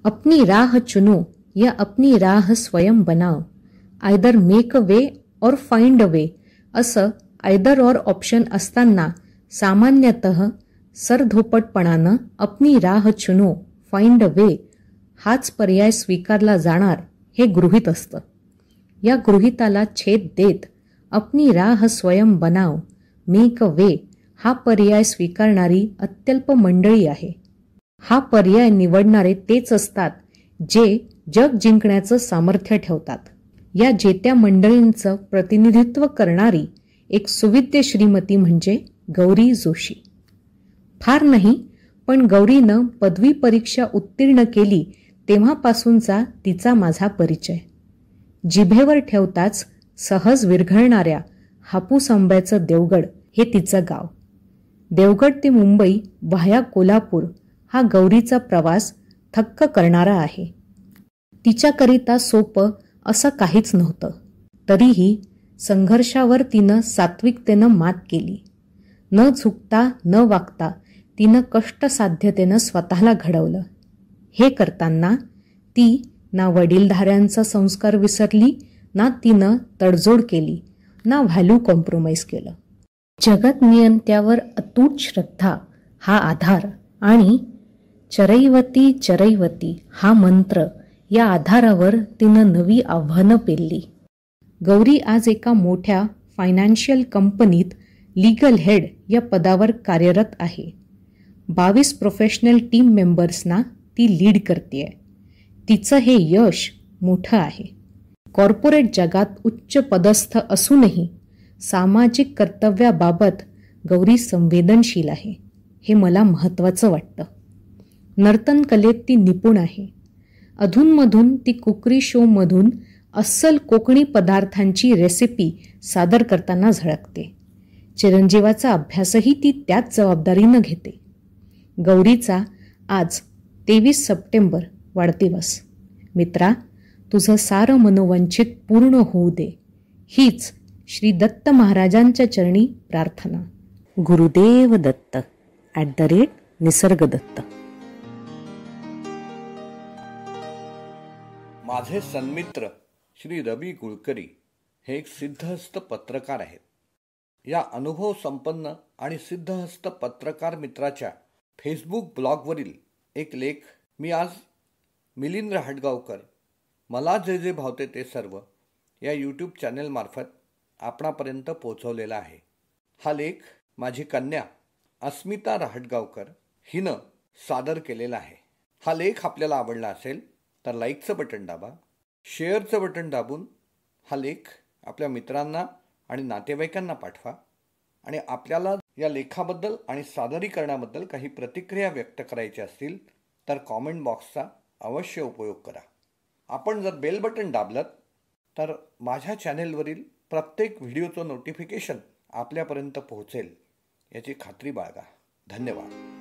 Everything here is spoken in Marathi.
अपनी राह चुनो या अपनी राह स्वयं बनाव. आयदर मेक अ वे और फाइंड अ वे असं आयदर और ऑप्शन असताना सामान्यतः सरधोपटपणानं अपनी राह चुनो फाइंड अ वे हाच पर्याय स्वीकारला जाणार हे गृहीत असतं. या गृहीताला छेद देत अपनी राह स्वयं बनाव मेक अ वे हा पर्याय स्वीकारणारी अत्यल्प मंडळी आहे. हा पर्याय निवडणारे तेच असतात जे जग जिंकण्याचं सामर्थ्य ठेवतात. या जेत्या मंडळींचं प्रतिनिधित्व करणारी एक सुविद्य श्रीमती म्हणजे गौरी जोशी. फार नाही, पण गौरीनं पदवी परीक्षा उत्तीर्ण केली तेव्हापासूनचा तिचा माझा परिचय. जिभेवर ठेवताच सहज विरघळणाऱ्या हापूस आंब्याचं देवगड हे तिचं गाव. देवगड ते मुंबई व्हाया कोल्हापूर हा गौरीचा प्रवास थक्क करणारा आहे. तिच्याकरिता सोपं असं काहीच नव्हतं. तरीही संघर्षावर तिनं सात्विकतेनं मात केली. न झुकता न वागता तिनं कष्टसाध्यतेनं स्वतःला घडवलं. हे करताना ती ना वडीलधाऱ्यांचा संस्कार विसरली, ना तिनं तडजोड केली, ना व्हॅल्यू कॉम्प्रोमाइज केलं. जगत नियंत्यावर अतूट श्रद्धा हा आधार आणि चरैवती चरैवती हा मंत्र या आधारावर तिनं नवी आव्हानं पेलली. गौरी आज एका मोठ्या फायनान्शियल कंपनीत लीगल हेड या पदावर कार्यरत आहे. 22 प्रोफेशनल टीम मेंबर्सना ती लीड करतेय. तिचं हे यश मोठं आहे. कॉर्पोरेट जगात उच्च पदस्थ असूनही सामाजिक कर्तव्याबाबत गौरी संवेदनशील आहे. हे मला महत्त्वाचं वाटतं. नर्तन कलेत ती निपुण आहे. अधूनमधून ती कुकरी शोमधून अस्सल कोकणी पदार्थांची रेसिपी सादर करताना झळकते. चिरंजीवाचा अभ्यासही ती त्याच जबाबदारीनं घेते. गौरीचा आज 23 सप्टेंबर वाढदिवस. मित्रा, तुझं सारं मनोवंचित पूर्ण होऊ दे, हीच श्री दत्त महाराजांच्या चरणी प्रार्थना. गुरुदेव दत्त @निसर्गदत्त. माझे सन्मित्र श्री रवी गुळकरी हे एक सिद्धहस्त पत्रकार आहेत. या अनुभव संपन्न आणि सिद्धहस्त पत्रकार मित्राच्या फेसबुक ब्लॉगवरील एक लेख मी आज मिलिंद राहटगावकर मला जे जे भावते ते सर्व या यूट्यूब चॅनेलमार्फत आपणापर्यंत पोहोचवलेला आहे. हा लेख माझी कन्या अस्मिता राहटगावकर हिनं सादर केलेला आहे. हा लेख आपल्याला आवडला असेल तर लाईकचं बटन दाबा, शेअरचं बटन दाबून हा लेख आपल्या मित्रांना आणि नातेवाईकांना पाठवा. आणि आपल्याला या लेखाबद्दल आणि सादरीकरणाबद्दल काही प्रतिक्रिया व्यक्त करायच्या असतील तर कॉमेंट बॉक्सचा अवश्य उपयोग करा. आपण जर बेल बटन दाबलं तर माझ्या चॅनेलवरील प्रत्येक व्हिडिओचं नोटिफिकेशन आपल्यापर्यंत पोहोचेल याची खात्री बाळगा. धन्यवाद.